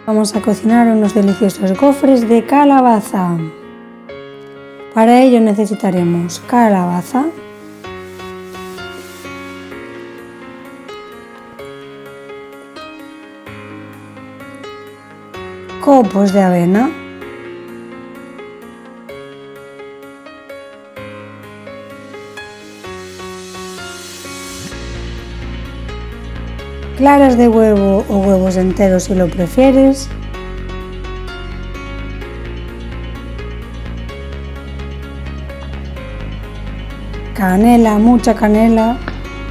Vamos a cocinar unos deliciosos gofres de calabaza. Para ello necesitaremos calabaza, copos de avena, claras de huevo o huevos enteros si lo prefieres, canela, mucha canela,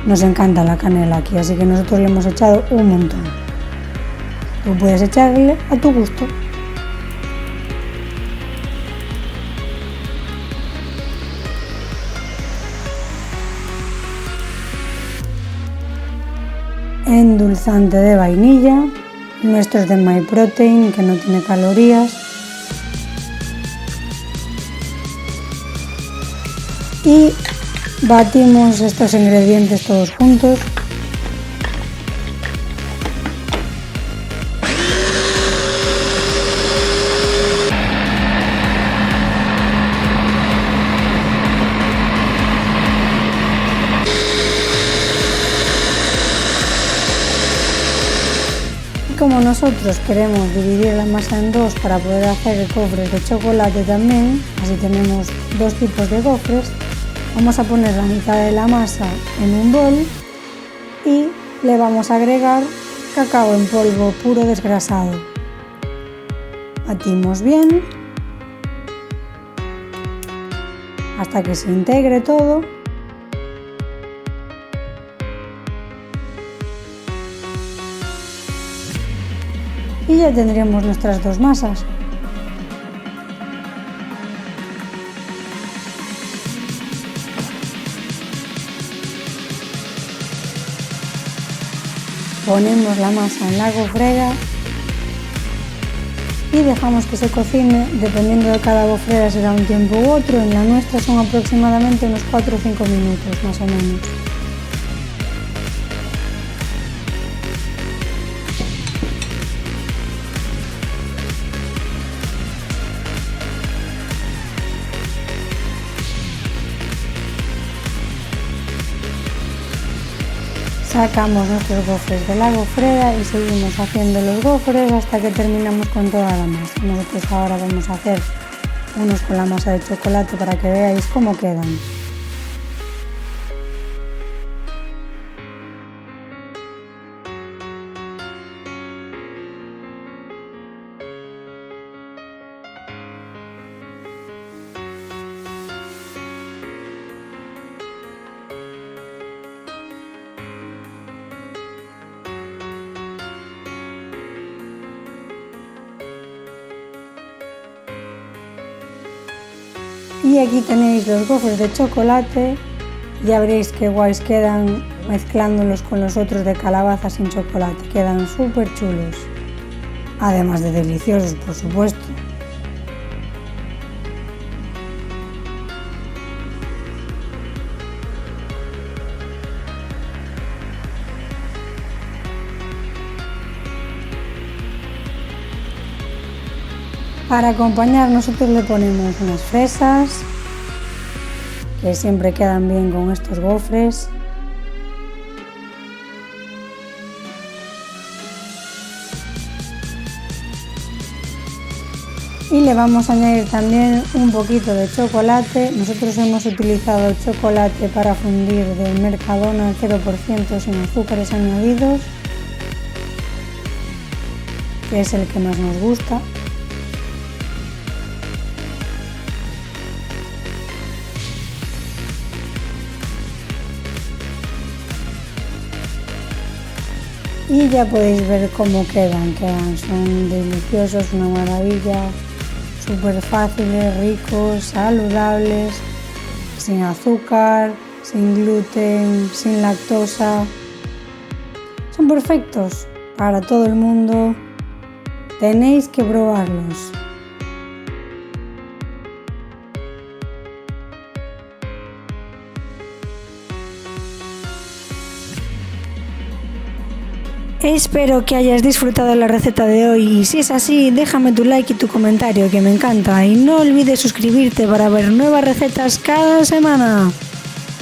nos encanta la canela aquí, así que nosotros le hemos echado un montón. Tú puedes echarle a tu gusto. Endulzante de vainilla, nuestro es de Myprotein, que no tiene calorías, y batimos estos ingredientes todos juntos. Como nosotros queremos dividir la masa en dos para poder hacer gofres de chocolate también, así tenemos dos tipos de gofres, vamos a poner la mitad de la masa en un bol y le vamos a agregar cacao en polvo puro desgrasado. Batimos bien hasta que se integre todo. Y ya tendríamos nuestras dos masas. Ponemos la masa en la gofrera y dejamos que se cocine. Dependiendo de cada gofrera será un tiempo u otro. En la nuestra son aproximadamente unos 4 o 5 minutos más o menos. Sacamos nuestros gofres de la gofrera y seguimos haciendo los gofres hasta que terminamos con toda la masa. Nosotros ahora vamos a hacer unos con la masa de chocolate para que veáis cómo quedan. Y aquí tenéis los gofres de chocolate, ya veréis qué guays quedan mezclándolos con los otros de calabaza sin chocolate, quedan súper chulos, además de deliciosos por supuesto. Para acompañar nosotros le ponemos unas fresas, que siempre quedan bien con estos gofres. Y le vamos a añadir también un poquito de chocolate. Nosotros hemos utilizado chocolate para fundir del Mercadona 0% sin azúcares añadidos, que es el que más nos gusta. Y ya podéis ver cómo quedan, son deliciosos, una maravilla, súper fáciles, ricos, saludables, sin azúcar, sin gluten, sin lactosa. Son perfectos para todo el mundo, tenéis que probarlos. Espero que hayas disfrutado la receta de hoy y si es así, déjame tu like y tu comentario que me encanta y no olvides suscribirte para ver nuevas recetas cada semana.